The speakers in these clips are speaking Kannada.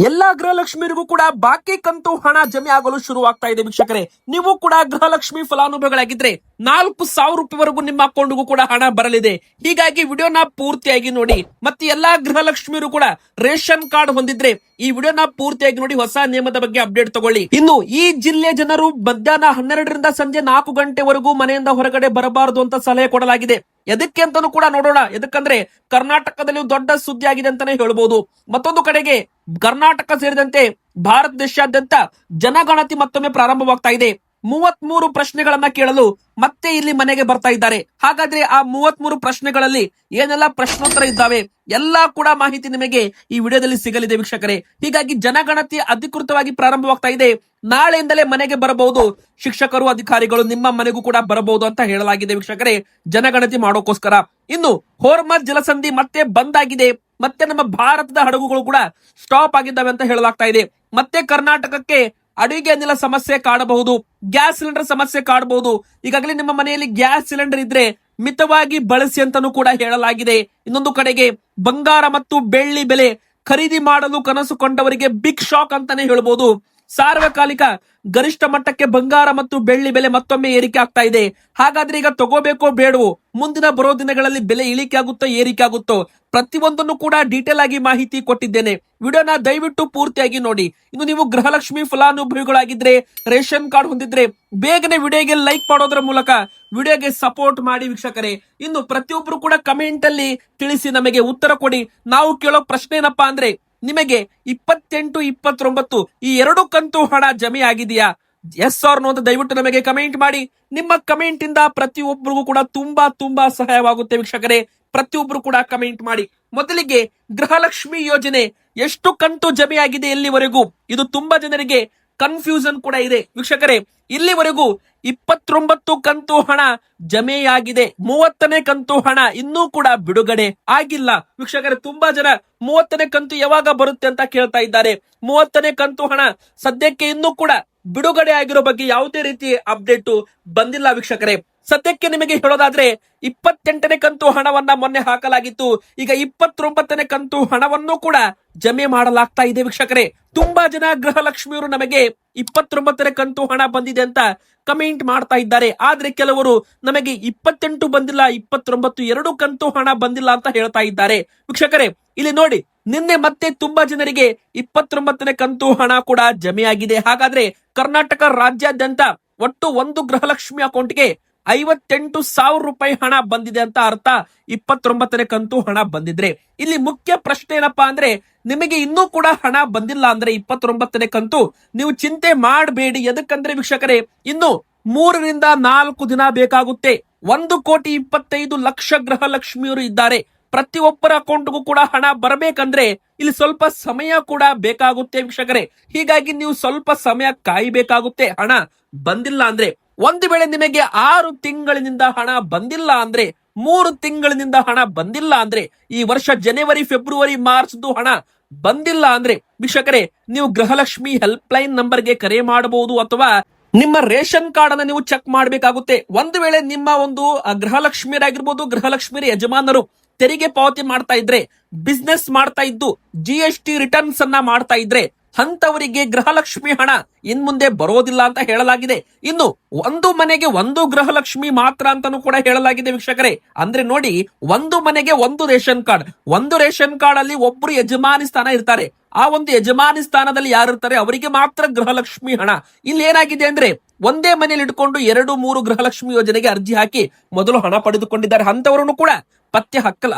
ಎಲ್ಲಾ ಗೃಹಲಕ್ಷ್ಮಿಯರಿಗೂ ಕೂಡ ಬಾಕಿ ಕಂತು ಹಣ ಜಮೆ ಆಗಲು ಶುರುವಾಗ್ತಾ ಇದೆ ವೀಕ್ಷಕರೇ. ನೀವು ಕೂಡ ಗೃಹಲಕ್ಷ್ಮಿ ಫಲಾನುಭವಿಗಳಾಗಿದ್ರೆ 4,000 ರೂಪಾಯಿವರೆಗೂ ನಿಮ್ಮ ಅಕೌಂಟ್ಗೂ ಕೂಡ ಹಣ ಬರಲಿದೆ. ಹೀಗಾಗಿ ವಿಡಿಯೋನ ಪೂರ್ತಿಯಾಗಿ ನೋಡಿ. ಮತ್ತೆ ಎಲ್ಲಾ ಗೃಹಲಕ್ಷ್ಮಿಯರು ಕೂಡ ರೇಷನ್ ಕಾರ್ಡ್ ಹೊಂದಿದ್ರೆ ಈ ವಿಡಿಯೋನ ಪೂರ್ತಿಯಾಗಿ ನೋಡಿ. ಹೊಸ ನಿಯಮದ ಬಗ್ಗೆ ಅಪ್ಡೇಟ್ ತಗೊಳ್ಳಿ. ಇನ್ನು ಈ ಜಿಲ್ಲೆಯ ಜನರು ಮಧ್ಯಾಹ್ನ 12ರಿಂದ ಸಂಜೆ 4 ಗಂಟೆವರೆಗೂ ಮನೆಯಿಂದ ಹೊರಗಡೆ ಬರಬಾರದು ಅಂತ ಸಲಹೆ ಕೊಡಲಾಗಿದೆ. ಎದಕ್ಕೆ ಅಂತಾನು ಕೂಡ ನೋಡೋಣ. ಎದಕ್ಕಂದ್ರೆ ಕರ್ನಾಟಕದಲ್ಲಿ ದೊಡ್ಡ ಸುದ್ದಿ ಆಗಿದೆ ಅಂತಾನೆ ಹೇಳ್ಬಹುದು. ಮತ್ತೊಂದು ಕಡೆಗೆ ಕರ್ನಾಟಕ ಸೇರಿದಂತೆ ಭಾರತ ದೇಶಾದ್ಯಂತ ಜನಗಣತಿ ಮತ್ತೊಮ್ಮೆ ಪ್ರಾರಂಭವಾಗ್ತಾ ಇದೆ. 33 ಪ್ರಶ್ನೆಗಳನ್ನ ಕೇಳಲು ಮತ್ತೆ ಇಲ್ಲಿ ಮನೆಗೆ ಬರ್ತಾ ಇದ್ದಾರೆ. ಹಾಗಾದ್ರೆ ಆ 33 ಪ್ರಶ್ನೆಗಳಲ್ಲಿ ಏನೆಲ್ಲ ಪ್ರಶ್ನೋತ್ತರ ಇದ್ದಾವೆ ಎಲ್ಲಾ ಕೂಡ ಮಾಹಿತಿ ನಿಮಗೆ ಈ ವಿಡಿಯೋದಲ್ಲಿ ಸಿಗಲಿದೆ ವೀಕ್ಷಕರೇ. ಹೀಗಾಗಿ ಜನಗಣತಿ ಅಧಿಕೃತವಾಗಿ ಪ್ರಾರಂಭವಾಗ್ತಾ ಇದೆ. ನಾಳೆಯಿಂದಲೇ ಮನೆಗೆ ಬರಬಹುದು. ಶಿಕ್ಷಕರು, ಅಧಿಕಾರಿಗಳು ನಿಮ್ಮ ಮನೆಗೂ ಕೂಡ ಬರಬಹುದು ಅಂತ ಹೇಳಲಾಗಿದೆ ವೀಕ್ಷಕರೇ, ಜನಗಣತಿ ಮಾಡೋಕೋಸ್ಕರ. ಇನ್ನು ಹೋರ್ಮಜ್ ಜಲಸಂಧಿ ಮತ್ತೆ ಬಂದ್ ಆಗಿದೆ. ಮತ್ತೆ ನಮ್ಮ ಭಾರತದ ಹಡಗುಗಳು ಕೂಡ ಸ್ಟಾಪ್ ಆಗಿದ್ದಾವೆ ಅಂತ ಹೇಳಲಾಗ್ತಾ ಇದೆ. ಮತ್ತೆ ಕರ್ನಾಟಕಕ್ಕೆ ಅಡುಗೆ ಅನಿಲ ಸಮಸ್ಯೆ ಕಾಡಬಹುದು, ಗ್ಯಾಸ್ ಸಿಲಿಂಡರ್ ಸಮಸ್ಯೆ ಕಾಡಬಹುದು. ಈಗಾಗಲೇ ನಿಮ್ಮ ಮನೆಯಲ್ಲಿ ಗ್ಯಾಸ್ ಸಿಲಿಂಡರ್ ಇದ್ರೆ ಮಿತವಾಗಿ ಬಳಸಿ ಅಂತಾನೂ ಕೂಡ ಹೇಳಲಾಗಿದೆ. ಇನ್ನೊಂದು ಕಡೆಗೆ ಬಂಗಾರ ಮತ್ತು ಬೆಳ್ಳಿ ಬೆಲೆ ಖರೀದಿ ಮಾಡಲು ಕನಸು ಕೊಂಡವರಿಗೆ ಬಿಗ್ ಶಾಕ್ ಅಂತಾನೆ ಹೇಳ್ಬೋದು. ಸಾರ್ವಕಾಲಿಕ ಗರಿಷ್ಠ ಮಟ್ಟಕ್ಕೆ ಬಂಗಾರ ಮತ್ತು ಬೆಳ್ಳಿ ಬೆಲೆ ಮತ್ತೊಮ್ಮೆ ಏರಿಕೆ ಆಗ್ತಾ ಇದೆ. ಹಾಗಾದ್ರೆ ಈಗ ತಗೋಬೇಕೋ ಬೇಡವೋ, ಮುಂದಿನ ಬರೋ ದಿನಗಳಲ್ಲಿ ಬೆಲೆ ಇಳಿಕೆ ಆಗುತ್ತೋ ಏರಿಕೆ ಆಗುತ್ತೋ, ಪ್ರತಿಯೊಂದನ್ನು ಕೂಡ ಡೀಟೇಲ್ ಆಗಿ ಮಾಹಿತಿ ಕೊಟ್ಟಿದ್ದೇನೆ. ವಿಡಿಯೋನ ದಯವಿಟ್ಟು ಪೂರ್ತಿಯಾಗಿ ನೋಡಿ. ಇನ್ನು ನೀವು ಗೃಹಲಕ್ಷ್ಮಿ ಫಲಾನುಭವಿಗಳಾಗಿದ್ರೆ, ರೇಷನ್ ಕಾರ್ಡ್ ಹೊಂದಿದ್ರೆ ಬೇಗನೆ ವಿಡಿಯೋಗೆ ಲೈಕ್ ಮಾಡೋದ್ರ ಮೂಲಕ ವಿಡಿಯೋಗೆ ಸಪೋರ್ಟ್ ಮಾಡಿ ವೀಕ್ಷಕರೇ. ಇನ್ನು ಪ್ರತಿಯೊಬ್ರು ಕೂಡ ಕಮೆಂಟ್ ಅಲ್ಲಿ ತಿಳಿಸಿ, ನಮಗೆ ಉತ್ತರ ಕೊಡಿ. ನಾವು ಕೇಳೋ ಪ್ರಶ್ನೆ ಏನಪ್ಪಾ ಅಂದ್ರೆ, ನಿಮಗೆ 28, 29 ಈ 2 ಕಂತು ಹಣ ಜಮೆ ಆಗಿದೆಯಾ? ಎಸ್ ಆರ್ ನೋ ಅಂತ ದಯವಿಟ್ಟು ನಮಗೆ ಕಮೆಂಟ್ ಮಾಡಿ. ನಿಮ್ಮ ಕಮೆಂಟ್ ಇಂದ ಪ್ರತಿಯೊಬ್ಬರಿಗೂ ಕೂಡ ತುಂಬಾ ಸಹಾಯವಾಗುತ್ತೆ ವೀಕ್ಷಕರೇ. ಪ್ರತಿಯೊಬ್ಬರು ಕೂಡ ಕಮೆಂಟ್ ಮಾಡಿ. ಮೊದಲಿಗೆ ಗೃಹಲಕ್ಷ್ಮಿ ಯೋಜನೆ ಎಷ್ಟು ಕಂತು ಜಮೆ ಆಗಿದೆ ಇಲ್ಲಿವರೆಗೂ? ಇದು ತುಂಬಾ ಜನರಿಗೆ ಕನ್ಫ್ಯೂಷನ್ ಕೂಡ ಇದೆ ವೀಕ್ಷಕರೇ. ಇಲ್ಲಿವರೆಗೂ 29 ಕಂತು ಹಣ ಜಮೆಯಾಗಿದೆ. 30ನೇ ಕಂತು ಹಣ ಇನ್ನೂ ಕೂಡ ಬಿಡುಗಡೆ ಆಗಿಲ್ಲ ವೀಕ್ಷಕರೇ. ತುಂಬಾ ಜನ 30ನೇ ಕಂತು ಯಾವಾಗ ಬರುತ್ತೆ ಅಂತ ಕೇಳ್ತಾ ಇದ್ದಾರೆ. 30ನೇ ಕಂತು ಹಣ ಸದ್ಯಕ್ಕೆ ಇನ್ನೂ ಕೂಡ ಬಿಡುಗಡೆ ಆಗಿರೋ ಬಗ್ಗೆ ಯಾವುದೇ ರೀತಿ ಅಪ್ಡೇಟ್ ಬಂದಿಲ್ಲ ವೀಕ್ಷಕರೇ. ಸದ್ಯಕ್ಕೆ ನಿಮಗೆ ಹೇಳೋದಾದ್ರೆ 28ನೇ ಕಂತು ಹಣವನ್ನ ಮೊನ್ನೆ ಹಾಕಲಾಗಿತ್ತು. ಈಗ 29ನೇ ಕಂತು ಹಣವನ್ನು ಕೂಡ ಜಮೆ ಮಾಡಲಾಗ್ತಾ ಇದೆ ವೀಕ್ಷಕರೇ. ತುಂಬಾ ಜನ ಗೃಹಲಕ್ಷ್ಮಿಯವರು ನಮಗೆ 29ನೇ ಕಂತು ಹಣ ಬಂದಿದೆ ಅಂತ ಕಮೆಂಟ್ ಮಾಡ್ತಾ ಇದ್ದಾರೆ. ಆದ್ರೆ ಕೆಲವರು ನಮಗೆ 28 ಬಂದಿಲ್ಲ, 29 2 ಕಂತು ಹಣ ಬಂದಿಲ್ಲ ಅಂತ ಹೇಳ್ತಾ ಇದ್ದಾರೆ ವೀಕ್ಷಕರೇ. ಇಲ್ಲಿ ನೋಡಿ, ನಿನ್ನೆ ಮತ್ತೆ ತುಂಬಾ ಜನರಿಗೆ 29ನೇ ಕಂತು ಹಣ ಕೂಡ ಜಮೆಯಾಗಿದೆ. ಹಾಗಾದ್ರೆ ಕರ್ನಾಟಕ ರಾಜ್ಯಾದ್ಯಂತ ಒಟ್ಟು ಒಂದು ಗೃಹಲಕ್ಷ್ಮಿ ಅಕೌಂಟ್ಗೆ 58,000 ರೂಪಾಯಿ ಹಣ ಬಂದಿದೆ ಅಂತ ಅರ್ಥ. 29ನೇ ಕಂತು ಹಣ ಬಂದಿದ್ರೆ ಇಲ್ಲಿ ಮುಖ್ಯ ಪ್ರಶ್ನೆ ಏನಪ್ಪಾ ಅಂದ್ರೆ, ನಿಮಗೆ ಇನ್ನೂ ಕೂಡ ಹಣ ಬಂದಿಲ್ಲ ಅಂದ್ರೆ 29ನೇ ಕಂತು, ನೀವು ಚಿಂತೆ ಮಾಡಬೇಡಿ. ಎದಕ್ಕಂದ್ರೆ ವೀಕ್ಷಕರೇ, ಇನ್ನು 3 ರಿಂದ 4 ದಿನ ಬೇಕಾಗುತ್ತೆ. 1,25,00,000 ಗೃಹಲಕ್ಷ್ಮಿಯರು ಇದ್ದಾರೆ. ಪ್ರತಿಯೊಬ್ಬರ ಅಕೌಂಟ್ಗೂ ಕೂಡ ಹಣ ಬರಬೇಕಂದ್ರೆ ಇಲ್ಲಿ ಸ್ವಲ್ಪ ಸಮಯ ಕೂಡ ಬೇಕಾಗುತ್ತೆ ವೀಕ್ಷಕರೇ. ಹೀಗಾಗಿ ನೀವು ಸ್ವಲ್ಪ ಸಮಯ ಕಾಯಬೇಕಾಗುತ್ತೆ. ಹಣ ಬಂದಿಲ್ಲ ಅಂದ್ರೆ, ಒಂದು ವೇಳೆ ನಿಮಗೆ 6 ತಿಂಗಳಿನಿಂದ ಹಣ ಬಂದಿಲ್ಲ ಅಂದ್ರೆ, 3 ತಿಂಗಳಿನಿಂದ ಹಣ ಬಂದಿಲ್ಲ ಅಂದ್ರೆ, ಈ ವರ್ಷ ಜನವರಿ, ಫೆಬ್ರವರಿ, ಮಾರ್ಚ್ ಹಣ ಬಂದಿಲ್ಲ ಅಂದ್ರೆ ವೀಕ್ಷಕರೇ, ನೀವು ಗೃಹಲಕ್ಷ್ಮಿ ಹೆಲ್ಪ್ ಲೈನ್ ನಂಬರ್ಗೆ ಕರೆ ಮಾಡಬಹುದು ಅಥವಾ ನಿಮ್ಮ ರೇಷನ್ ಕಾರ್ಡ್ ಅನ್ನ ನೀವು ಚೆಕ್ ಮಾಡಬೇಕಾಗುತ್ತೆ. ಒಂದು ವೇಳೆ ನಿಮ್ಮ ಒಂದು ಗೃಹಲಕ್ಷ್ಮಿಯರಾಗಿರ್ಬೋದು, ಗೃಹಲಕ್ಷ್ಮಿಯರ ಯಜಮಾನರು ತೆರಿಗೆ ಪಾವತಿ ಮಾಡ್ತಾ ಇದ್ರೆ, ಬಿಸ್ನೆಸ್ ಮಾಡ್ತಾ ಇದ್ದು GST ರಿಟರ್ನ್ಸ್ ಅನ್ನ ಮಾಡ್ತಾ ಇದ್ರೆ, ಅಂತವರಿಗೆ ಗೃಹಲಕ್ಷ್ಮಿ ಹಣ ಇನ್ ಮುಂದೆ ಬರೋದಿಲ್ಲ ಅಂತ ಹೇಳಲಾಗಿದೆ. ಇನ್ನು ಒಂದು ಮನೆಗೆ ಒಂದು ಗೃಹಲಕ್ಷ್ಮಿ ಮಾತ್ರ ಅಂತಾನೂ ಕೂಡ ಹೇಳಲಾಗಿದೆ ವೀಕ್ಷಕರೇ. ಅಂದ್ರೆ ನೋಡಿ, ಒಂದು ಮನೆಗೆ ಒಂದು ರೇಷನ್ ಕಾರ್ಡ್ ಅಲ್ಲಿ ಒಬ್ರು ಯಜಮಾನಿ ಸ್ಥಾನ ಇರ್ತಾರೆ. ಆ ಒಂದು ಯಜಮಾನಿ ಸ್ಥಾನದಲ್ಲಿ ಯಾರು ಇರ್ತಾರೆ ಅವರಿಗೆ ಮಾತ್ರ ಗೃಹಲಕ್ಷ್ಮಿ ಹಣ. ಇಲ್ಲಿ ಏನಾಗಿದೆ ಅಂದ್ರೆ, ಒಂದೇ ಮನೆಯಲ್ಲಿ ಇಟ್ಕೊಂಡು 2-3 ಗೃಹಲಕ್ಷ್ಮಿ ಯೋಜನೆಗೆ ಅರ್ಜಿ ಹಾಕಿ ಮೊದಲು ಹಣ ಪಡೆದುಕೊಂಡಿದ್ದಾರೆ. ಅಂತವರನ್ನು ಕೂಡ ಪತ್ತೆ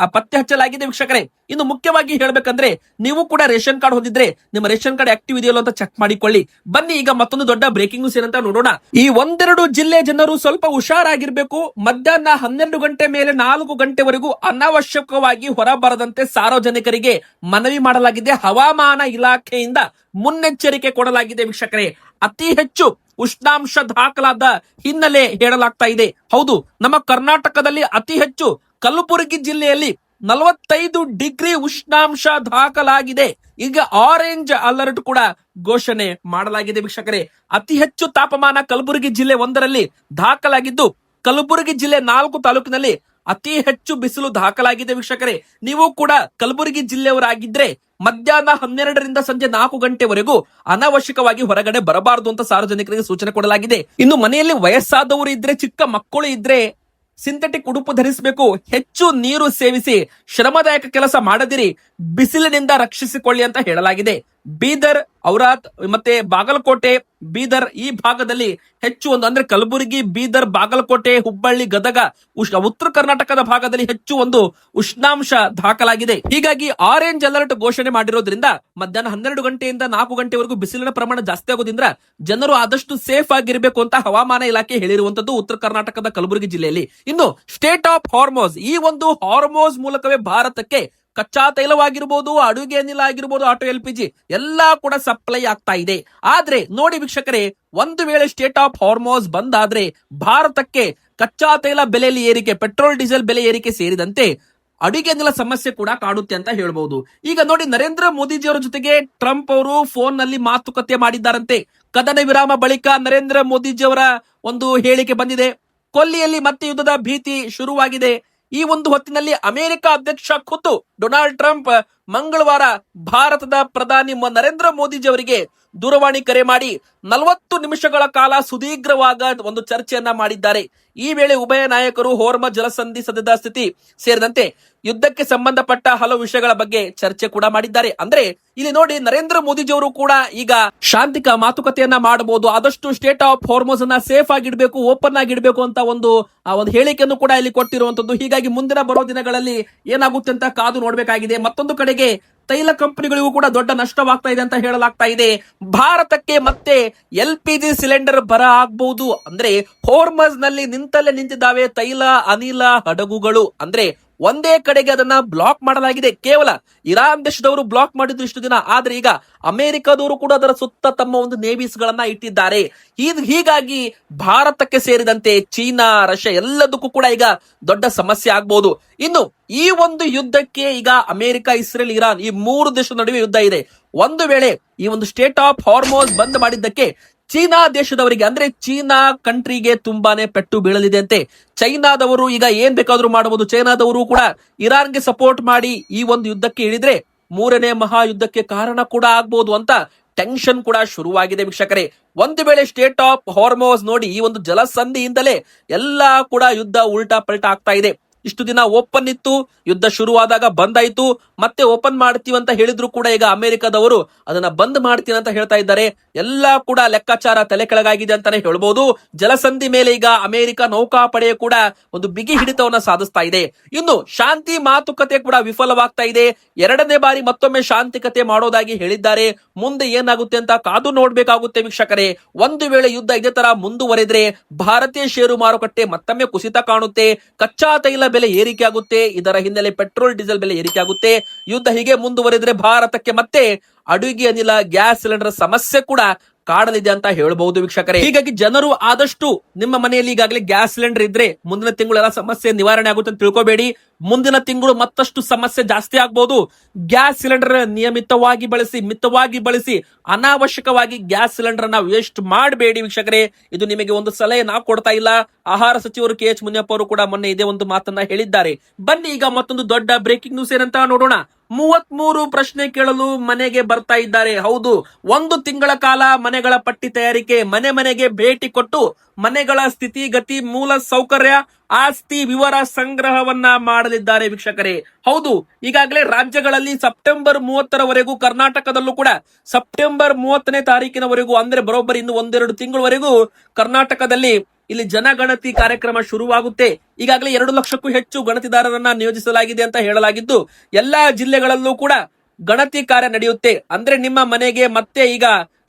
ಹಚ್ಚಲಾಗಿದೆ ವೀಕ್ಷಕರೇ. ಇನ್ನು ಮುಖ್ಯವಾಗಿ ಹೇಳ್ಬೇಕಂದ್ರೆ, ನೀವು ಕೂಡ ರೇಷನ್ ಕಾರ್ಡ್ ಹೊಂದಿದ್ರೆ ನಿಮ್ಮ ರೇಷನ್ ಕಾರ್ಡ್ ಆಕ್ಟಿವ್ ಇದೆಯಲ್ಲ ಅಂತ ಚೆಕ್ ಮಾಡಿಕೊಳ್ಳಿ. ಬನ್ನಿ ಈಗ ಮತ್ತೊಂದು ದೊಡ್ಡ ಬ್ರೇಕಿಂಗ್ ನ್ಯೂಸ್ ಏನಂತ ನೋಡೋಣ. ಈ 1-2 ಜಿಲ್ಲೆ ಜನರು ಸ್ವಲ್ಪ ಹುಷಾರಾಗಿರ್ಬೇಕು. ಮಧ್ಯಾಹ್ನ 12 ಗಂಟೆ ಮೇಲೆ 4 ಗಂಟೆವರೆಗೂ ಅನಾವಶ್ಯಕವಾಗಿ ಹೊರಬರದಂತೆ ಸಾರ್ವಜನಿಕರಿಗೆ ಮನವಿ ಮಾಡಲಾಗಿದೆ. ಹವಾಮಾನ ಇಲಾಖೆಯಿಂದ ಮುನ್ನೆಚ್ಚರಿಕೆ ಕೊಡಲಾಗಿದೆ ವೀಕ್ಷಕರೇ. ಅತಿ ಹೆಚ್ಚು ಉಷ್ಣಾಂಶ ದಾಖಲಾದ ಹಿನ್ನೆಲೆ ಹೇಳಲಾಗ್ತಾ ಇದೆ. ಹೌದು, ನಮ್ಮ ಕರ್ನಾಟಕದಲ್ಲಿ ಅತಿ ಹೆಚ್ಚು ಕಲಬುರಗಿ ಜಿಲ್ಲೆಯಲ್ಲಿ 45 ಡಿಗ್ರಿ ಉಷ್ಣಾಂಶ ದಾಖಲಾಗಿದೆ. ಈಗ ಆರೆಂಜ್ ಅಲರ್ಟ್ ಕೂಡ ಘೋಷಣೆ ಮಾಡಲಾಗಿದೆ ವೀಕ್ಷಕರೇ. ಅತಿ ಹೆಚ್ಚು ತಾಪಮಾನ ಕಲಬುರಗಿ ಜಿಲ್ಲೆ 1ರಲ್ಲಿ ದಾಖಲಾಗಿದ್ದು, ಕಲಬುರಗಿ ಜಿಲ್ಲೆ 4 ತಾಲೂಕಿನಲ್ಲಿ ಅತಿ ಹೆಚ್ಚು ಬಿಸಿಲು ದಾಖಲಾಗಿದೆ ವೀಕ್ಷಕರೇ. ನೀವು ಕೂಡ ಕಲಬುರಗಿ ಜಿಲ್ಲೆಯವರಾಗಿದ್ರೆ ಮಧ್ಯಾಹ್ನ 12ರಿಂದ ಸಂಜೆ 4 ಗಂಟೆವರೆಗೂ ಅನಾವಶ್ಯಕವಾಗಿ ಹೊರಗಡೆ ಬರಬಾರದು ಅಂತ ಸಾರ್ವಜನಿಕರಿಗೆ ಸೂಚನೆ ಕೊಡಲಾಗಿದೆ. ಇನ್ನು ಮನೆಯಲ್ಲಿ ವಯಸ್ಸಾದವರು ಇದ್ರೆ, ಚಿಕ್ಕ ಮಕ್ಕಳು ಇದ್ರೆ ಸಿಂಥೆಟಿಕ್ ಉಡುಪು ಧರಿಸಬೇಕು. ಹೆಚ್ಚು ನೀರು ಸೇವಿಸಿ ಶ್ರಮದಾಯಕ ಕೆಲಸ ಮಾಡದಿರಿ, ಬಿಸಿಲಿನಿಂದ ರಕ್ಷಿಸಿಕೊಳ್ಳಿ ಅಂತ ಹೇಳಲಾಗಿದೆ. ಬೀದರ್, ಔರಾದ್ ಮತ್ತೆ ಬಾಗಲಕೋಟೆ, ಬೀದರ್ ಈ ಭಾಗದಲ್ಲಿ ಹೆಚ್ಚು ಅಂದ್ರೆ ಕಲಬುರಗಿ, ಬೀದರ್, ಬಾಗಲಕೋಟೆ, ಹುಬ್ಬಳ್ಳಿ, ಗದಗ, ಉತ್ತರ ಕರ್ನಾಟಕದ ಭಾಗದಲ್ಲಿ ಹೆಚ್ಚು ಉಷ್ಣಾಂಶ ದಾಖಲಾಗಿದೆ. ಹೀಗಾಗಿ ಆರೆಂಜ್ ಅಲರ್ಟ್ ಘೋಷಣೆ ಮಾಡಿರೋದ್ರಿಂದ ಮಧ್ಯಾಹ್ನ 12 ಗಂಟೆಯಿಂದ 4 ಗಂಟೆವರೆಗೂ ಬಿಸಿಲಿನ ಪ್ರಮಾಣ ಜಾಸ್ತಿ ಆಗೋದ್ರಿಂದ ಜನರು ಆದಷ್ಟು ಸೇಫ್ ಆಗಿರಬೇಕು ಅಂತ ಹವಾಮಾನ ಇಲಾಖೆ ಹೇಳಿರುವಂತದ್ದು ಉತ್ತರ ಕರ್ನಾಟಕದ ಕಲಬುರಗಿ ಜಿಲ್ಲೆಯಲ್ಲಿ. ಇನ್ನು ಸ್ಟೇಟ್ ಆಫ್ ಹಾರ್ಮೋಸ್, ಈ ಹಾರ್ಮೋಸ್ ಮೂಲಕವೇ ಭಾರತಕ್ಕೆ ಕಚ್ಚಾ ತೈಲವಾಗಿರ್ಬೋದು, ಅಡುಗೆ ಅನಿಲ ಆಗಿರ್ಬೋದು, ಆಟೋ LPG ಎಲ್ಲಾ ಕೂಡ ಸಪ್ಲೈ ಆಗ್ತಾ ಇದೆ. ಆದ್ರೆ ನೋಡಿ ವೀಕ್ಷಕರೇ, ಒಂದು ವೇಳೆ ಸ್ಟೇಟ್ ಆಫ್ ಹಾರ್ಮೋಸ್ ಬಂದಾದ್ರೆ ಭಾರತಕ್ಕೆ ಕಚ್ಚಾ ತೈಲ ಬೆಲೆಯಲ್ಲಿ ಏರಿಕೆ, ಪೆಟ್ರೋಲ್ ಡೀಸೆಲ್ ಬೆಲೆ ಏರಿಕೆ ಸೇರಿದಂತೆ ಅಡುಗೆ ಅನಿಲ ಸಮಸ್ಯೆ ಕೂಡ ಕಾಡುತ್ತೆ ಅಂತ ಹೇಳ್ಬಹುದು. ಈಗ ನೋಡಿ, ನರೇಂದ್ರ ಮೋದಿಜಿಯವರ ಜೊತೆಗೆ ಟ್ರಂಪ್ ಅವರು ಫೋನ್ ನಲ್ಲಿ ಮಾತುಕತೆ ಮಾಡಿದ್ದಾರಂತೆ. ಕದನ ವಿರಾಮ ಬಳಿಕ ನರೇಂದ್ರ ಮೋದಿಜಿಯವರ ಹೇಳಿಕೆ ಬಂದಿದೆ. ಕೊಲ್ಲಿಯಲ್ಲಿ ಮತ್ತೆ ಯುದ್ಧದ ಭೀತಿ ಶುರುವಾಗಿದೆ. ಈ ಹೊತ್ತಿನಲ್ಲಿ ಅಮೆರಿಕ ಅಧ್ಯಕ್ಷ ಖುದ್ದು ಡೊನಾಲ್ಡ್ ಟ್ರಂಪ್ ಮಂಗಳವಾರ ಭಾರತದ ಪ್ರಧಾನಿ ನರೇಂದ್ರ ಮೋದಿಜಿ ಅವರಿಗೆ ದೂರವಾಣಿ ಕರೆ ಮಾಡಿ 40 ನಿಮಿಷಗಳ ಕಾಲ ಸುದೀರ್ಘವಾದ ಚರ್ಚೆಯನ್ನ ಮಾಡಿದ್ದಾರೆ. ಈ ವೇಳೆ ಉಭಯ ನಾಯಕರು ಹೋರ್ಮಜ್ ಜಲಸಂಧಿ ಸದ್ಯದ ಸ್ಥಿತಿ ಸೇರಿದಂತೆ ಯುದ್ಧಕ್ಕೆ ಸಂಬಂಧಪಟ್ಟ ಹಲವು ವಿಷಯಗಳ ಬಗ್ಗೆ ಚರ್ಚೆ ಕೂಡ ಮಾಡಿದ್ದಾರೆ. ಅಂದ್ರೆ ಇಲ್ಲಿ ನೋಡಿ, ನರೇಂದ್ರ ಮೋದಿಜಿ ಅವರು ಕೂಡ ಈಗ ಶಾಂತಿಕ ಮಾತುಕತೆಯನ್ನ ಮಾಡಬಹುದು, ಆದಷ್ಟು ಸ್ಟೇಟ್ ಆಫ್ ಹಾರ್ಮೋಸ್ ಅನ್ನ ಸೇಫ್ ಆಗಿಡ್ಬೇಕು, ಓಪನ್ ಆಗಿಡ್ಬೇಕು ಅಂತ ಒಂದು ಹೇಳಿಕೆಯನ್ನು ಕೂಡ ಇಲ್ಲಿ ಕೊಟ್ಟಿರುವಂತದ್ದು. ಹೀಗಾಗಿ ಮುಂದಿನ ಬರೋ ದಿನಗಳಲ್ಲಿ ಏನಾಗುತ್ತೆ ಅಂತ ಕಾದು ನೋಡಬೇಕಾಗಿದೆ. ಮತ್ತೊಂದು ಕಡೆಗೆ ತೈಲ ಕಂಪನಿಗಳಿಗೂ ಕೂಡ ದೊಡ್ಡ ನಷ್ಟವಾಗ್ತಾ ಇದೆ ಅಂತ ಹೇಳಲಾಗ್ತಾ ಇದೆ. ಭಾರತಕ್ಕೆ ಮತ್ತೆ LPG ಸಿಲಿಂಡರ್ ಬರ ಆಗ್ಬಹುದು. ಅಂದ್ರೆ ಹೋರ್ಮಜ್ ನಲ್ಲಿ ನಿಂತಿದ್ದಾವೆ ತೈಲ ಅನಿಲ ಹಡಗುಗಳು. ಅಂದ್ರೆ ಒಂದೇ ಕಡೆಗೆ ಅದನ್ನ ಬ್ಲಾಕ್ ಮಾಡಲಾಗಿದೆ. ಕೇವಲ ಇರಾನ್ ದೇಶದವರು ಬ್ಲಾಕ್ ಮಾಡಿದ್ರು ಇಷ್ಟು ದಿನ, ಆದ್ರೆ ಈಗ ಅಮೆರಿಕದವರು ಕೂಡ ಅದರ ಸುತ್ತ ತಮ್ಮ ನೇವೀಸ್ ಗಳನ್ನ ಇಟ್ಟಿದ್ದಾರೆ. ಹೀಗಾಗಿ ಭಾರತಕ್ಕೆ ಸೇರಿದಂತೆ ಚೀನಾ, ರಷ್ಯಾ ಎಲ್ಲದಕ್ಕೂ ಕೂಡ ಈಗ ದೊಡ್ಡ ಸಮಸ್ಯೆ ಆಗ್ಬಹುದು. ಇನ್ನು ಈ ಯುದ್ಧಕ್ಕೆ ಈಗ ಅಮೆರಿಕ, ಇಸ್ರೇಲ್, ಇರಾನ್ ಈ 3 ದೇಶದ ನಡುವೆ ಯುದ್ಧ ಇದೆ. ಒಂದು ವೇಳೆ ಈ ಸ್ಟೇಟ್ ಆಫ್ ಹಾರ್ಮೋಸ್ ಬಂದ್ ಮಾಡಿದ್ದಕ್ಕೆ ಚೀನಾ ದೇಶದವರಿಗೆ, ಅಂದ್ರೆ ಚೀನಾ ಕಂಟ್ರಿಗೆ ತುಂಬಾನೇ ಪೆಟ್ಟು ಬೀಳಲಿದೆ ಅಂತೆ. ಚೈನಾದವರು ಈಗ ಏನ್ ಬೇಕಾದ್ರೂ ಮಾಡಬಹುದು. ಚೈನಾದವರು ಕೂಡ ಇರಾನ್ಗೆ ಸಪೋರ್ಟ್ ಮಾಡಿ ಈ ಯುದ್ಧಕ್ಕೆ ಇಳಿದ್ರೆ 3ನೇ ಮಹಾಯುದ್ಧಕ್ಕೆ ಕಾರಣ ಕೂಡ ಆಗ್ಬಹುದು ಅಂತ ಟೆನ್ಷನ್ ಕೂಡ ಶುರುವಾಗಿದೆ ವೀಕ್ಷಕರೇ. ಒಂದು ವೇಳೆ ಸ್ಟೇಟ್ ಆಫ್ ಹಾರ್ಮೋಸ್ ನೋಡಿ, ಈ ಜಲಸಂಧಿಯಿಂದಲೇ ಎಲ್ಲಾ ಕೂಡ ಯುದ್ಧ ಉಲ್ಟಾ ಪಲ್ಟಾ ಆಗ್ತಾ ಇದೆ. ಇಷ್ಟು ದಿನ ಓಪನ್ ಇತ್ತು, ಯುದ್ಧ ಶುರುವಾದಾಗ ಬಂದ್ ಆಯ್ತು, ಮತ್ತೆ ಓಪನ್ ಮಾಡ್ತೀವಿ ಅಂತ ಹೇಳಿದ್ರು ಕೂಡ ಈಗ ಅಮೆರಿಕದವರು ಅದನ್ನ ಬಂದ್ ಮಾಡ್ತೀನಿ ಅಂತ ಹೇಳ್ತಾ ಇದ್ದಾರೆ. ಎಲ್ಲಾ ಕೂಡ ಲೆಕ್ಕಾಚಾರ ತಲೆ ಕೆಳಗಾಗಿದೆ ಅಂತಾನೆ ಹೇಳ್ಬಹುದು. ಜಲಸಂಧಿ ಮೇಲೆ ಈಗ ಅಮೆರಿಕ ನೌಕಾಪಡೆ ಕೂಡ ಬಿಗಿ ಹಿಡಿತವನ್ನ ಸಾಧಿಸ್ತಾ ಇದೆ. ಇನ್ನು ಶಾಂತಿ ಮಾತುಕತೆ ಕೂಡ ವಿಫಲವಾಗ್ತಾ ಇದೆ. 2ನೇ ಬಾರಿ ಮತ್ತೊಮ್ಮೆ ಶಾಂತಿಕತೆ ಮಾಡೋದಾಗಿ ಹೇಳಿದ್ದಾರೆ. ಮುಂದೆ ಏನಾಗುತ್ತೆ ಅಂತ ಕಾದು ನೋಡ್ಬೇಕಾಗುತ್ತೆ ವೀಕ್ಷಕರೇ. ಒಂದು ವೇಳೆ ಯುದ್ಧ ಇದೇ ತರ ಮುಂದುವರೆದ್ರೆ ಭಾರತೀಯ ಷೇರು ಮಾರುಕಟ್ಟೆ ಮತ್ತೊಮ್ಮೆ ಕುಸಿತ ಕಾಣುತ್ತೆ. ಕಚ್ಚಾ ತೈಲ ಬೆಲೆ ಏರಿಕೆ ಆಗುತ್ತೆ. ಇದರ ಹಿನ್ನೆಲೆ ಪೆಟ್ರೋಲ್ ಡೀಸೆಲ್ ಬೆಲೆ ಏರಿಕೆ ಆಗುತ್ತೆ. ಯುದ್ಧ ಹೀಗೆ ಮುಂದುವರೆದ್ರೆ ಭಾರತಕ್ಕೆ ಮತ್ತೆ ಅಡುಗೆ ಅನಿಲ, ಗ್ಯಾಸ್ ಸಿಲಿಂಡರ್ ಸಮಸ್ಯೆ ಕೂಡ ಕಾಡಲಿದೆ ಅಂತ ಹೇಳಬಹುದು ವೀಕ್ಷಕರೇ. ಹೀಗಾಗಿ ಜನರು ಆದಷ್ಟು ನಿಮ್ಮ ಮನೆಯಲ್ಲಿ ಈಗಾಗಲೇ ಗ್ಯಾಸ್ ಸಿಲಿಂಡರ್ ಇದ್ರೆ ಮುಂದಿನ ತಿಂಗಳೆಲ್ಲ ಸಮಸ್ಯೆ ನಿವಾರಣೆ ಆಗುತ್ತೆ ಅಂತ ತಿಳ್ಕೋಬೇಡಿ. ಮುಂದಿನ ತಿಂಗಳು ಮತ್ತಷ್ಟು ಸಮಸ್ಯೆ ಜಾಸ್ತಿ ಆಗ್ಬಹುದು. ಗ್ಯಾಸ್ ಸಿಲಿಂಡರ್ ನಿಯಮಿತವಾಗಿ ಬಳಸಿ, ಮಿತವಾಗಿ ಬಳಸಿ. ಅನಾವಶ್ಯಕವಾಗಿ ಗ್ಯಾಸ್ ಸಿಲಿಂಡರ್ ಅನ್ನ ವೇಸ್ಟ್ ಮಾಡಬೇಡಿ ವೀಕ್ಷಕರೇ. ಇದು ನಿಮಗೆ ಸಲಹೆ ನಾವು ಕೊಡ್ತಾ ಇಲ್ಲ. ಆಹಾರ ಸಚಿವರು KH ಮುನಿಯಪ್ಪ ಅವರು ಕೂಡ ಮೊನ್ನೆ ಇದೇ ಮಾತನ್ನ ಹೇಳಿದ್ದಾರೆ. ಬನ್ನಿ ಈಗ ಮತ್ತೊಂದು ದೊಡ್ಡ ಬ್ರೇಕಿಂಗ್ ನ್ಯೂಸ್ ಏನಂತ ನೋಡೋಣ. 33 ಪ್ರಶ್ನೆ ಕೇಳಲು ಮನೆಗೆ ಬರ್ತಾ ಇದ್ದಾರೆ. ಹೌದು, 1 ತಿಂಗಳ ಕಾಲ ಮನೆಗಳ ಪಟ್ಟಿ ತಯಾರಿಕೆ, ಮನೆಗೆ ಭೇಟಿ ಕೊಟ್ಟು ಮನೆಗಳ ಸ್ಥಿತಿಗತಿ, ಮೂಲ ಸೌಕರ್ಯ, ಆಸ್ತಿ ವಿವರ ಸಂಗ್ರಹವನ್ನ ಮಾಡಲಿದ್ದಾರೆ ವೀಕ್ಷಕರೇ. ಹೌದು, ಈಗಾಗಲೇ ರಾಜ್ಯಗಳಲ್ಲಿ ಸೆಪ್ಟೆಂಬರ್ 30ರವರೆಗೂ, ಕರ್ನಾಟಕದಲ್ಲೂ ಕೂಡ ಸೆಪ್ಟೆಂಬರ್ 30ನೇ ತಾರೀಕಿನವರೆಗೂ, ಅಂದ್ರೆ ಬರೋಬ್ಬರಿ ಇನ್ನು 1-2 ತಿಂಗಳವರೆಗೂ ಕರ್ನಾಟಕದಲ್ಲಿ ಇಲ್ಲಿ ಜನಗಣತಿ ಕಾರ್ಯಕ್ರಮ ಶುರುವಾಗುತ್ತೆ. ಈಗಾಗಲೇ 2 ಲಕ್ಷಕ್ಕೂ ಹೆಚ್ಚು ಗಣತಿದಾರರನ್ನ ನಿಯೋಜಿಸಲಾಗಿದೆ ಅಂತ ಹೇಳಲಾಗಿದ್ದು, ಎಲ್ಲಾ ಜಿಲ್ಲೆಗಳಲ್ಲೂ ಕೂಡ ಗಣತಿ ಕಾರ್ಯ ನಡೆಯುತ್ತೆ. ಅಂದ್ರೆ ನಿಮ್ಮ ಮನೆಗೆ ಮತ್ತೆ ಈಗ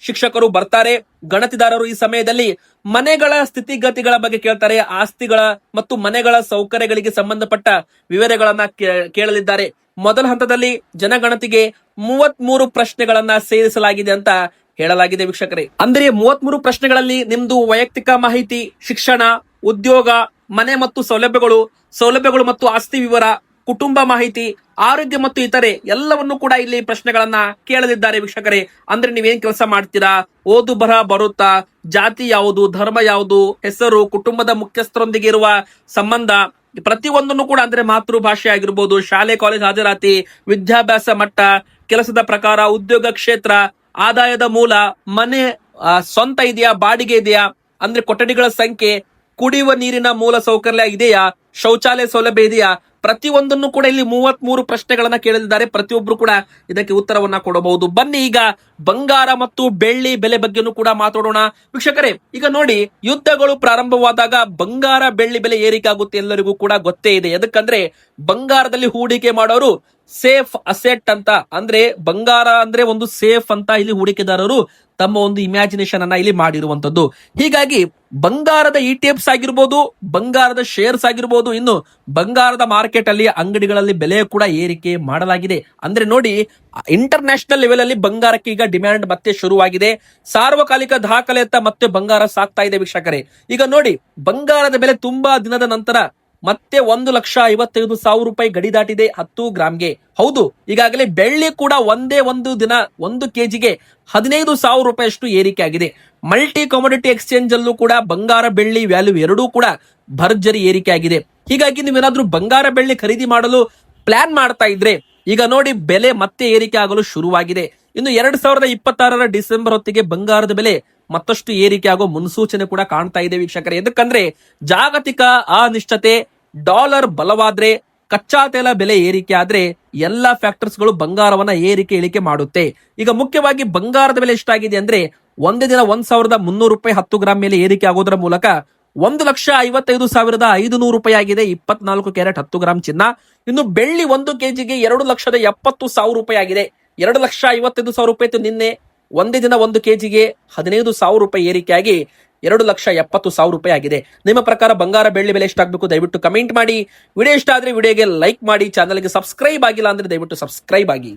ಶಿಕ್ಷಕರು ಬರ್ತಾರೆ. ಗಣತಿದಾರರು ಈ ಸಮಯದಲ್ಲಿ ಮನೆಗಳ ಸ್ಥಿತಿಗತಿಗಳ ಬಗ್ಗೆ ಕೇಳ್ತಾರೆ. ಆಸ್ತಿಗಳ ಮತ್ತು ಮನೆಗಳ ಸೌಕರ್ಯಗಳಿಗೆ ಸಂಬಂಧಪಟ್ಟ ವಿವರಗಳನ್ನ ಕೇಳಲಿದ್ದಾರೆ. ಮೊದಲ ಹಂತದಲ್ಲಿ ಜನಗಣತಿಗೆ 33 ಪ್ರಶ್ನೆಗಳನ್ನ ಸೇರಿಸಲಾಗಿದೆ ಅಂತ ಹೇಳಲಾಗಿದೆ ವೀಕ್ಷಕರೇ. ಅಂದ್ರೆ 33 ಪ್ರಶ್ನೆಗಳಲ್ಲಿ ನಿಮ್ದು ವೈಯಕ್ತಿಕ ಮಾಹಿತಿ, ಶಿಕ್ಷಣ, ಉದ್ಯೋಗ, ಮನೆ ಮತ್ತು ಸೌಲಭ್ಯಗಳು ಮತ್ತು ಆಸ್ತಿ ವಿವರ, ಕುಟುಂಬ ಮಾಹಿತಿ, ಆರೋಗ್ಯ ಮತ್ತು ಇತರೆ ಎಲ್ಲವನ್ನು ಕೂಡ ಇಲ್ಲಿ ಪ್ರಶ್ನೆಗಳನ್ನ ಕೇಳಲಿದ್ದಾರೆ ವೀಕ್ಷಕರೇ. ಅಂದ್ರೆ ನೀವೇನ್ ಕೆಲಸ ಮಾಡ್ತೀರಾ, ಓದು ಬರಹ ಬರುತ್ತಾ, ಜಾತಿ ಯಾವುದು, ಧರ್ಮ ಯಾವುದು, ಹೆಸರು, ಕುಟುಂಬದ ಮುಖ್ಯಸ್ಥರೊಂದಿಗೆ ಇರುವ ಸಂಬಂಧ, ಪ್ರತಿಯೊಂದನ್ನು ಕೂಡ ಅಂದ್ರೆ ಮಾತೃಭಾಷೆ ಆಗಿರ್ಬೋದು, ಶಾಲೆ ಕಾಲೇಜ್ ಹಾಜರಾತಿ, ವಿದ್ಯಾಭ್ಯಾಸ ಮಟ್ಟ, ಕೆಲಸದ ಪ್ರಕಾರ, ಉದ್ಯೋಗ ಕ್ಷೇತ್ರ, ಆದಾಯದ ಮೂಲ, ಮನೆ ಸ್ವಂತ ಇದೆಯಾ, ಬಾಡಿಗೆ ಇದೆಯಾ, ಅಂದ್ರೆ ಕೊಠಡಿಗಳ ಸಂಖ್ಯೆ, ಕುಡಿಯುವ ನೀರಿನ ಮೂಲ ಸೌಕರ್ಯ ಇದೆಯಾ, ಶೌಚಾಲಯ ಸೌಲಭ್ಯ ಇದೆಯಾ, ಪ್ರತಿಯೊಂದನ್ನು ಕೂಡ ಇಲ್ಲಿ 33 ಪ್ರಶ್ನೆಗಳನ್ನ ಕೇಳಲಿದ್ದಾರೆ. ಪ್ರತಿಯೊಬ್ರು ಕೂಡ ಇದಕ್ಕೆ ಉತ್ತರವನ್ನ ಕೊಡಬಹುದು. ಬನ್ನಿ ಈಗ ಬಂಗಾರ ಮತ್ತು ಬೆಳ್ಳಿ ಬೆಲೆ ಬಗ್ಗೆನೂ ಕೂಡ ಮಾತಾಡೋಣ ವೀಕ್ಷಕರೇ. ಈಗ ನೋಡಿ, ಯುದ್ಧಗಳು ಪ್ರಾರಂಭವಾದಾಗ ಬಂಗಾರ ಬೆಳ್ಳಿ ಬೆಲೆ ಏರಿಕೆ ಆಗುತ್ತೆ, ಎಲ್ಲರಿಗೂ ಕೂಡ ಗೊತ್ತೇ ಇದೆ. ಎದಕ್ಕಂದ್ರೆ ಬಂಗಾರದಲ್ಲಿ ಹೂಡಿಕೆ ಮಾಡೋರು ಸೇಫ್ ಅಸೆಟ್ ಅಂತ, ಅಂದ್ರೆ ಬಂಗಾರ ಅಂದ್ರೆ ಒಂದು ಸೇಫ್ ಅಂತ ಇಲ್ಲಿ ಹೂಡಿಕೆದಾರರು ತಮ್ಮ ಒಂದು ಇಮ್ಯಾಜಿನೇಷನ್ ಅನ್ನ ಇಲ್ಲಿ ಮಾಡಿರುವಂತದ್ದು. ಹೀಗಾಗಿ ಬಂಗಾರದ ETF ಆಗಿರ್ಬೋದು, ಬಂಗಾರದ ಶೇರ್ಸ್ ಆಗಿರ್ಬೋದು, ಇನ್ನು ಬಂಗಾರದ ಮಾರ್ಕೆಟ್ ಅಲ್ಲಿ ಅಂಗಡಿಗಳಲ್ಲಿ ಬೆಲೆ ಕೂಡ ಏರಿಕೆ ಮಾಡಲಾಗಿದೆ. ಅಂದ್ರೆ ನೋಡಿ, ಇಂಟರ್ನ್ಯಾಷನಲ್ ಲೆವೆಲ್ ಅಲ್ಲಿ ಬಂಗಾರಕ್ಕೆ ಈಗ ಡಿಮ್ಯಾಂಡ್ ಮತ್ತೆ ಶುರುವಾಗಿದೆ. ಸಾರ್ವಕಾಲಿಕ ದಾಖಲೆಯತ್ತ ಮತ್ತೆ ಬಂಗಾರ ಸಾಕ್ತಾ ಇದೆ ವೀಕ್ಷಕರೇ. ಈಗ ನೋಡಿ, ಬಂಗಾರದ ಬೆಲೆ ತುಂಬಾ ದಿನದ ನಂತರ ಮತ್ತೆ 1,55,000 ರೂಪಾಯಿ ಗಡಿ ದಾಟಿದೆ 10 ಗ್ರಾಮ್ಗೆ. ಹೌದು, ಈಗಾಗಲೇ ಬೆಳ್ಳಿ ಕೂಡ ಒಂದೇ ಒಂದು ದಿನ 1 ಕೆಜಿಗೆ 15,000 ರೂಪಾಯಿ ಅಷ್ಟು ಏರಿಕೆ ಆಗಿದೆ. ಮಲ್ಟಿ ಕಮೋಡಿಟಿ ಎಕ್ಸ್ಚೇಂಜ್ ಅಲ್ಲೂ ಕೂಡ ಬಂಗಾರ ಬೆಳ್ಳಿ ವ್ಯಾಲ್ಯೂ ಎರಡೂ ಕೂಡ ಭರ್ಜರಿ ಏರಿಕೆ ಆಗಿದೆ. ಹೀಗಾಗಿ ನೀವೇನಾದ್ರೂ ಬಂಗಾರ ಬೆಳ್ಳಿ ಖರೀದಿ ಮಾಡಲು ಪ್ಲಾನ್ ಮಾಡ್ತಾ ಇದ್ರೆ ಈಗ ನೋಡಿ, ಬೆಲೆ ಮತ್ತೆ ಏರಿಕೆ ಆಗಲು ಶುರುವಾಗಿದೆ. ಇನ್ನು 2026 ಡಿಸೆಂಬರ್ ಹೊತ್ತಿಗೆ ಬಂಗಾರದ ಬೆಲೆ ಮತ್ತಷ್ಟು ಏರಿಕೆ ಆಗೋ ಮುನ್ಸೂಚನೆ ಕೂಡ ಕಾಣ್ತಾ ಇದೆ ವೀಕ್ಷಕರೇ. ಎದಕ್ಕಂದ್ರೆ ಜಾಗತಿಕ ಅನಿಶ್ಚಿತತೆ, ಡಾಲರ್ ಬಲವಾದ್ರೆ, ಕಚ್ಚಾ ತೈಲ ಬೆಲೆ ಏರಿಕೆ ಆದ್ರೆ ಎಲ್ಲಾ ಫ್ಯಾಕ್ಟರ್ಸ್ ಗಳು ಬಂಗಾರವನ್ನ ಏರಿಕೆ ಇಳಿಕೆ ಮಾಡುತ್ತೆ. ಈಗ ಮುಖ್ಯವಾಗಿ ಬಂಗಾರದ ಬೆಲೆ ಎಷ್ಟಾಗಿದೆ ಅಂದ್ರೆ ಒಂದೇ ದಿನ 1,300 ರೂಪಾಯಿ 10 ಗ್ರಾಮ್ ಮೇಲೆ ಏರಿಕೆ ಆಗೋದ್ರ ಮೂಲಕ 1,55,500 ರೂಪಾಯಿ ಆಗಿದೆ 24 ಕ್ಯಾರೆಟ್ 10 ಗ್ರಾಮ್ ಚಿನ್ನ. ಇನ್ನು ಬೆಳ್ಳಿ 1 ಕೆಜಿಗೆ 2,70,000 ರೂಪಾಯಿ ಆಗಿದೆ. 2,55,000 ರೂಪಾಯಿ ಇತ್ತು ನಿನ್ನೆ. ಒಂದೇ ದಿನ 1 ಕೆಜಿಗೆ 15,000 ರೂಪಾಯಿ ಏರಿಕೆಯಾಗಿ 2,70,000 ರೂಪಾಯಿ ಆಗಿದೆ. ನಿಮ್ಮ ಪ್ರಕಾರ ಬಂಗಾರ ಬೆಳ್ಳಿ ಬೆಲೆ ಎಷ್ಟಾಗಬೇಕು ದಯವಿಟ್ಟು ಕಮೆಂಟ್ ಮಾಡಿ. ವಿಡಿಯೋ ಇಷ್ಟ ಆದ್ರೆ ವಿಡಿಯೋಗೆ ಲೈಕ್ ಮಾಡಿ, ಚಾನಲ್ಗೆ ಸಬ್ಸ್ಕ್ರೈಬ್ ಆಗಿಲ್ಲ ಅಂದ್ರೆ ದಯವಿಟ್ಟು ಸಬ್ಸ್ಕ್ರೈಬ್ ಆಗಿ.